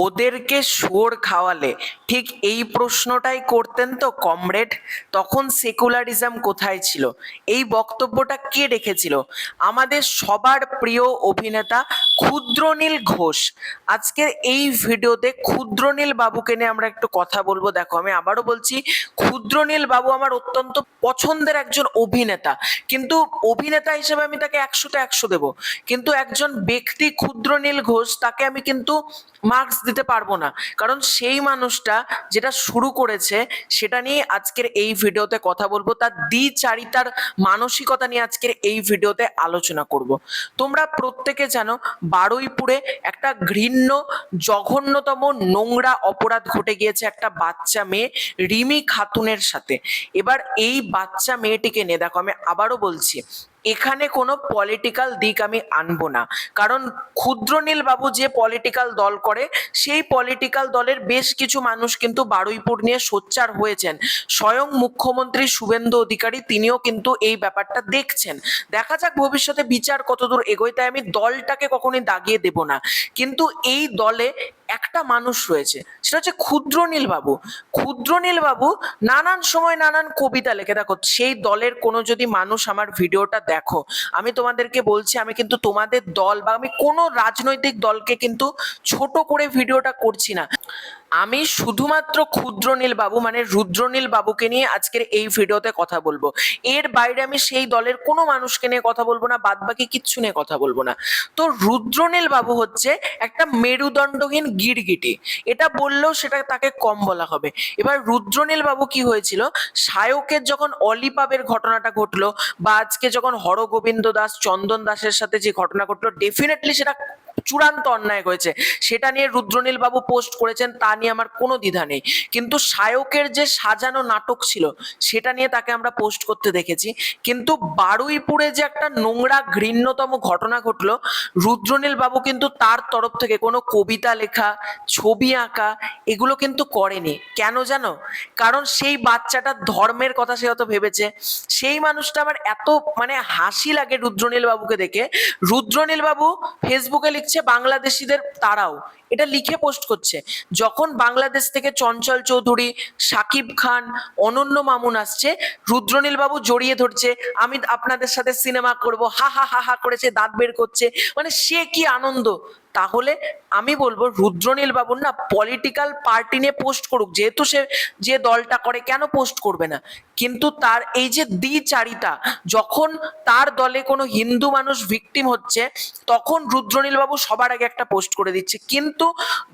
ওদেরকে শুয়োর খাওয়ালে ঠিক এই প্রশ্নটাই করতেন তো কমরেড। তখন সেকুলারিজম কোথায় ছিল? এই বক্তব্যটা কে রেখেছিল? আমাদের সবার প্রিয় অভিনেতা ক্ষুদ্রনীল ঘোষ। আজকের এই ভিডিওতে ক্ষুদ্রনীল বাবুকে নিয়ে আমরা একটু কথা বলবো। দেখো, আমি আবারও বলছি, ক্ষুদ্রনীল বাবু আমার অত্যন্ত পছন্দের একজন অভিনেতা, কিন্তু অভিনেতা হিসেবে আমি তাকে 100তে 100 দেবো। কিন্তু একজন ব্যক্তি ক্ষুদ্রনীল ঘোষ, তাকে আমি কিন্তু মার্কস দিতে পারবো না, কারণ সেই মানুষটা যেটা শুরু করেছে সেটা নিয়ে আজকের এই ভিডিওতে কথা বলবো। তার দ্বিচারিতার মানসিকতা নিয়ে আজকের এই ভিডিওতে আলোচনা করব। তোমরা প্রত্যেকে জানো, বারুইপুরে একটা ঘৃণ্য, জঘন্যতম, নোংরা অপরাধ ঘটে গিয়েছে একটা বাচ্চা মেয়ে রিমি খাতুনের সাথে। এবার এই বাচ্চা মেয়েটিকে নিয়ে, দেখো আমি আবারও বলছি, এখানে কোনো পলিটিক্যাল দিক আমি আনবো না, কারণ ক্ষুদ্রনীল বাবু যে পলিটিক্যাল দল করে, সেই পলিটিক্যাল দলের বেশ কিছু মানুষ কিন্তু বারুইপুর নিয়ে সোচ্চার হয়েছেন। স্বয়ং মুখ্যমন্ত্রী শুভেন্দু অধিকারী তিনিও কিন্তু এই ব্যাপারটা দেখছেন। দেখা যাক ভবিষ্যতে বিচার কতদূর এগোয়, তাই আমি দলটাকে কখনোই দাগিয়ে দেব না। কিন্তু এই দলে একটা মানুষ রয়েছে, সেটা হচ্ছে ক্ষুদ্রনীল বাবু। ক্ষুদ্রনীল বাবু নানান সময় নানান কবিতা লেখে। দেখো, সেই দলের কোনো যদি মানুষ আমার ভিডিওটা দেখো, আমি তোমাদেরকে বলছি, আমি কিন্তু তোমাদের দল বা আমি কোনো রাজনৈতিক দলকে কিন্তু ছোট করে ভিডিওটা করছি না। আমি শুধুমাত্র ক্ষুদ্রনীল বাবু মানে রুদ্রনীল বাবুকে নিয়ে আজকের এই ভিডিওতে কথা বলবো। এর বাইরে আমি সেই দলের কোনো মানুষকে নিয়ে কথা বলবো না, বাদ বাকি কিচ্ছু নিয়ে কথা বলবো না। তো রুদ্রনীল বাবু হচ্ছে একটা মেরুদণ্ডহীন গিরগিটি, এটা বললেও সেটা তাকে কম বলা হবে। এবার রুদ্রনীল বাবু কি হয়েছিল, সায়কের যখন অলিপাবের ঘটনাটা ঘটলো, বা আজকে যখন হরগোবিন্দ দাস, চন্দন দাসের সাথে যে ঘটনা ঘটলো, ডেফিনেটলি সেটা চূড়ান্ত অন্যায় হয়েছে। সেটা নিয়ে রুদ্রনীল বাবু পোস্ট করেছেন, তা নিয়ে আমার কোনো দ্বিধা নেই। কিন্তু সায়কের যে সাজানো নাটক ছিল, সেটা নিয়ে তাকে আমরা পোস্ট করতে দেখেছি। কিন্তু বারুইপুরে যে একটা নোংরা ঘৃণ্যতম ঘটনা ঘটলো, রুদ্রনীল বাবু কিন্তু তার তরফ থেকে কোনো কবিতা লেখা, ছবি আঁকা এগুলো কিন্তু করেনি। কেন জানো? কারণ সেই বাচ্চাটার ধর্মের কথা সে হয়তো ভেবেছে। সেই মানুষটা আমার এত মানে হাসি লাগে রুদ্রনীল বাবুকে দেখে। রুদ্রনীল বাবু ফেসবুকে লিখছে বাংলাদেশিদের তারাও, এটা লিখে পোস্ট করছে। যখন বাংলাদেশ থেকে চঞ্চল চৌধুরী, সাকিব খান, অনন্য মামুন আসছে, রুদ্রনীল বাবু জড়িয়ে ধরছে, আমি আপনাদের সাথে সিনেমা করব, হা হা হা হা করেছে, দাঁত বের করছে, মানে সে কি আনন্দ। তাহলে আমি বলবো রুদ্রনীল বাবুর না পলিটিক্যাল পার্টি নিয়ে পোস্ট করুক, যেহেতু সে যে দলটা করে, কেন পোস্ট করবে না? কিন্তু তার এই যে দ্বিচারিতা, যখন তার দলে কোনো হিন্দু মানুষ ভিকটিম হচ্ছে, তখন রুদ্রনীল বাবু সবার আগে একটা পোস্ট করে দিচ্ছে। কিন্তু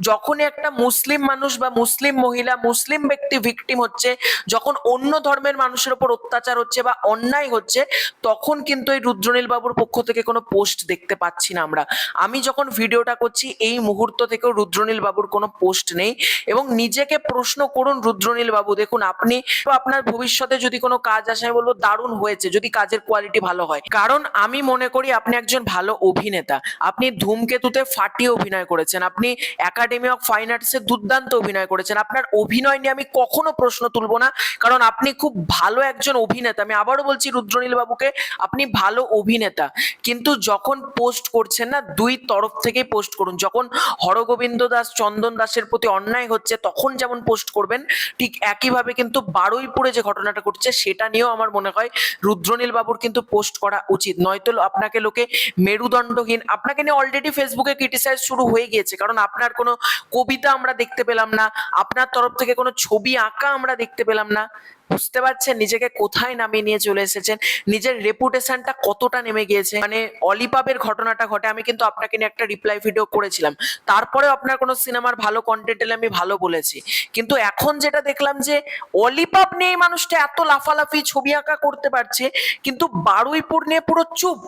যখনই একটা মুসলিম মানুষ বা মুসলিম মহিলা, মুসলিম ব্যক্তি ভিকটিম হচ্ছে, যখন অন্য ধর্মের মানুষের উপর অত্যাচার হচ্ছে বা অন্যায় হচ্ছে, তখন কিন্তু এই রুদ্রনীল বাবুর পক্ষ থেকে কোনো পোস্ট দেখতে পাচ্ছি না আমরা। আমি যখন ভিডিওটা করছি, এই মুহূর্ত থেকেও রুদ্রনীল বাবুর কোনো পোস্ট নেই। এবং নিজেকে প্রশ্ন করুন রুদ্রনীল বাবু, দেখুন আপনি আপনার ভবিষ্যতে যদি কোনো কাজ আসে, আমি বলবো দারুণ হয়েছে, যদি কাজের কোয়ালিটি ভালো হয়। কারণ আমি মনে করি আপনি একজন ভালো অভিনেতা। আপনি ধূমকেতুতে ফাটিয়ে অভিনয় করেছেন, আপনি একাডেমি অফ ফাইন আর্টসে দুর্দান্ত অভিনয় করেছেন। আপনার অভিনয় নিয়ে আমি কখনো প্রশ্ন তুলবো না, কারণ আপনি খুব ভালো একজন অভিনেতা। আমি আবারও বলছি রুদ্রনীল বাবুকে, আপনি ভালো অভিনেতা। কিন্তু যখন পোস্ট করছেন না, দুই তরফ থেকেই পোস্ট করুন। যখন হরগোবিন্দ দাস, চন্দন দাসের প্রতি অন্যায় হচ্ছে, তখন যেমন পোস্ট করবেন, ঠিক একইভাবে কিন্তু বারুইপুরে যে ঘটনাটা ঘটছে সেটা নিয়েও আমার মনে হয় রুদ্রনীল বাবুর কিন্তু পোস্ট করা উচিত। নয়তো আপনাকে লোকে মেরুদণ্ডহীন, আপনাকে নিয়ে অলরেডি ফেসবুকে ক্রিটিসাইজ শুরু হয়ে গিয়েছে, কারণ আপনার কোনো কবিতা আমরা দেখতে পেলাম না, আপনার তরফ থেকে কোনো ছবি আঁকা আমরা দেখতে পেলাম না। বুঝতে পারছেন নিজেকে কোথায় নামিয়ে নিয়ে চলে এসেছেন, নিজের রেপুটেশনটা কতটা নেমে গিয়েছে। মানে অলিপাবের ঘটনাটা ঘটে, আমি কিন্তু আপনাকে নিয়ে একটা রিপ্লাই ভিডিও করেছিলাম, তারপরেও আপনার কোনো সিনেমার ভালো কন্টেন্ট এলে আমি ভালো বলেছি। কিন্তু এখন যেটা দেখলাম যে অলিপাব নিয়ে এই মানুষটা এত লাফালাফি, ছবি আঁকা করতে পারছে, কিন্তু বারুইপুর নিয়ে পুরো চুপ।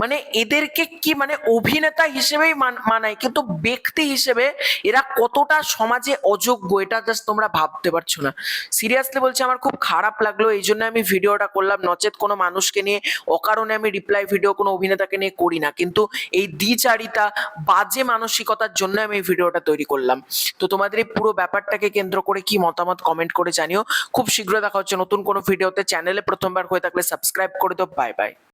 মানে এদেরকে কি মানে অভিনেতা হিসেবেই মানায়, কিন্তু ব্যক্তি হিসেবে এরা কতটা সমাজে অযোগ্য, এটা জাস্ট তোমরা ভাবতে পারছো না। সিরিয়াসলি বলছি, আমার খুব খারাপ লাগলো, এই জন্য আমি ভিডিওটা করলাম। নচেত কোনো মানুষকে নিয়ে অকারণে আমি রিপ্লাই ভিডিও কোনো অভিনেতাকে নিয়ে করি না, কিন্তু এই দ্বিচারিতা, বাজে মানসিকতার জন্য আমি এই ভিডিওটা তৈরি করলাম। তো তোমাদের এই পুরো ব্যাপারটাকে কেন্দ্র করে কি মতামত কমেন্ট করে জানিও। খুব শীঘ্রই দেখা হচ্ছে নতুন কোনো ভিডিওতে। চ্যানেলে প্রথমবার হয়ে থাকলে সাবস্ক্রাইব করে দাও। Bye bye.